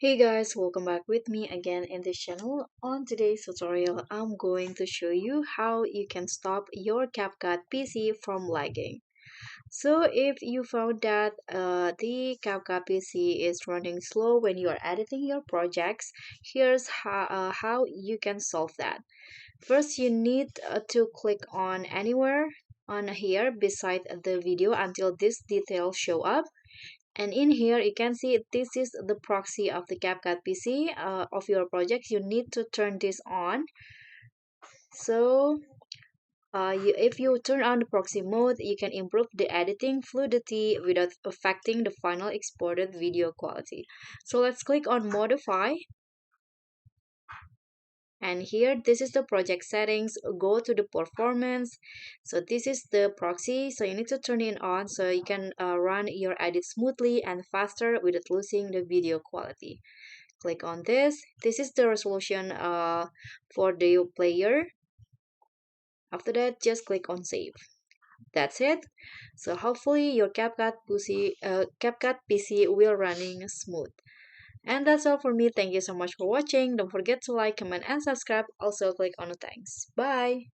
Hey guys, welcome back with me again in this channel. On today's tutorial, I'm going to show you how you can stop your CapCut PC from lagging. So if you found that the CapCut PC is running slow when you are editing your projects, here's how you can solve that. First, you need to click on anywhere on here beside the video until this detail show up, and in here you can see this is the proxy of the CapCut PC of your project. You need to turn this on. So if you turn on the proxy mode, you can improve the editing fluidity without affecting the final exported video quality. So let's click on modify, and here this is the project settings. Go to the performance. So this is the proxy, so you need to turn it on so you can run your edit smoothly and faster without losing the video quality. Click on this. This is the resolution for the player. After that, just click on save. That's it. So hopefully your CapCut PC will running smooth. And that's all for me. Thank you so much for watching. Don't forget to like, comment, and subscribe. Also click on the thanks. Bye.